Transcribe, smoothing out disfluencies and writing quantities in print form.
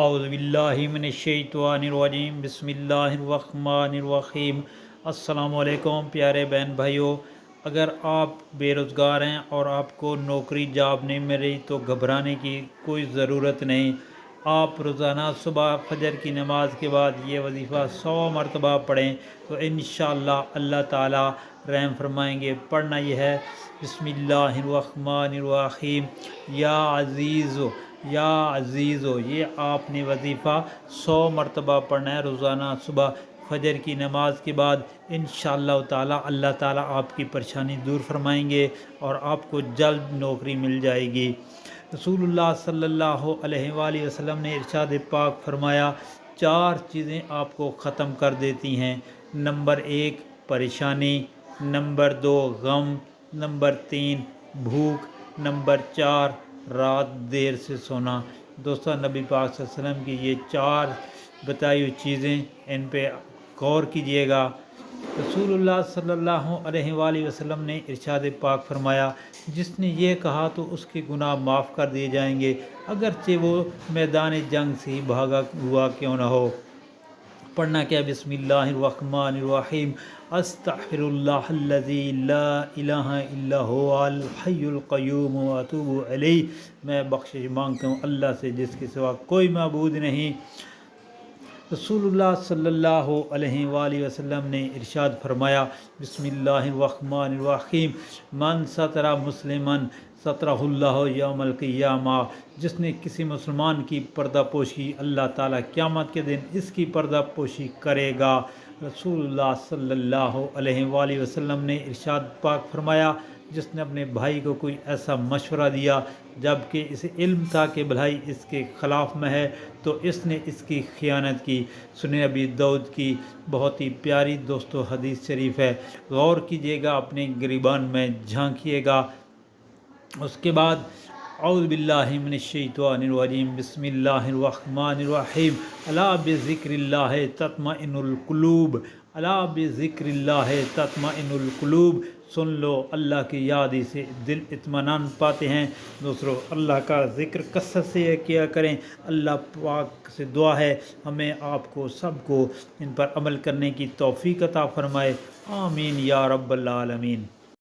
اعوذ باللہ من الشیطان الرجیم، بسم اللہ الرحمن الرحیم۔ السلام علیکم پیارے بہن بھائیوں، اگر آپ بے روزگار ہیں اور آپ کو نوکری جاب نہیں مل رہی تو گھبرانے کی کوئی ضرورت نہیں۔ آپ روزانہ صبح فجر کی نماز کے بعد یہ وظیفہ 100 مرتبہ پڑھیں تو انشاءاللہ اللہ تعالی رحم فرمائیں گے۔ پڑھنا یہ ہے، بسم اللہ الرحمن الرحیم، یا عزیزو، یہ آپ نے وظیفہ 100 مرتبہ پڑھنا ہے روزانہ صبح فجر کی نماز کے بعد۔ انشاءاللہ تعالی اللہ تعالی آپ کی پریشانی دور فرمائیں گے اور آپ کو جلد نوکری مل جائے گی۔ رسول اللہ صلی اللہ علیہ وآلہ وسلم نے ارشاد پاک فرمایا، 4 چیزیں آپ کو ختم کر دیتی ہیں۔ نمبر 1 پریشانی، نمبر 2 غم، نمبر 3 بھوک، نمبر 4 رات دیر سے سونا۔ دوستو، نبی پاک صلی اللہ علیہ وسلم کی یہ 4 بتائی ہوئی چیزیں، ان پہ غور کیجئے گا۔ رسول اللہ صلی اللہ علیہ وآلہ وسلم نے ارشاد پاک فرمایا، جس نے یہ کہا تو اس کے گناہ معاف کر دیے جائیں گے، اگرچہ وہ میدان جنگ سے ہی بھاگا ہوا کیوں نہ ہو۔ پڑھنا کیا، بسم اللہ الرحمن الرحیم، استغفر اللہ الذی لا الہ الا هو الحی القیوم واتوب الیہ، میں بخشش مانگتا ہوں اللہ سے جس کے سوا کوئی معبود نہیں۔ رسول اللہ صلی اللہ علیہ وآلہ وسلم نے ارشاد فرمایا، بسم اللہ الرحمن الرحیم، من ستر مسلمن سترہ اللہ یوم القیامہ، جس نے کسی مسلمان کی پردہ پوشی، اللہ تعالیٰ قیامت کے دن اس کی پردہ پوشی کرے گا۔ رسول اللہ صلی اللہ علیہ وآلہ وسلم نے ارشاد پاک فرمایا، جس نے اپنے بھائی کو کوئی ایسا مشورہ دیا جبکہ اسے علم تھا کہ بھلائی اس کے خلاف میں ہے تو اس نے اس کی خیانت کی۔ سنن ابی داؤد کی بہت ہی پیاری دوستو حدیث شریف ہے، غور کیجئے گا، اپنے گریبان میں جھانکیے گا۔ اس کے بعد اعوذ باللہ من الشیطان الرجیم، بسم اللہ الرحمن الرحیم، الا بذکر اللہ تطمئن القلوب، الا بذکر اللہ تطمئن القلوب، سن لو اللہ کی یاد ہی سے دل اطمینان پاتے ہیں۔ دوسرو، اللہ کا ذکر کثرت سے کیا کریں۔ اللہ پاک سے دعا ہے ہمیں آپ کو سب کو ان پر عمل کرنے کی توفیق عطا فرمائے، آمین یا رب العالمین۔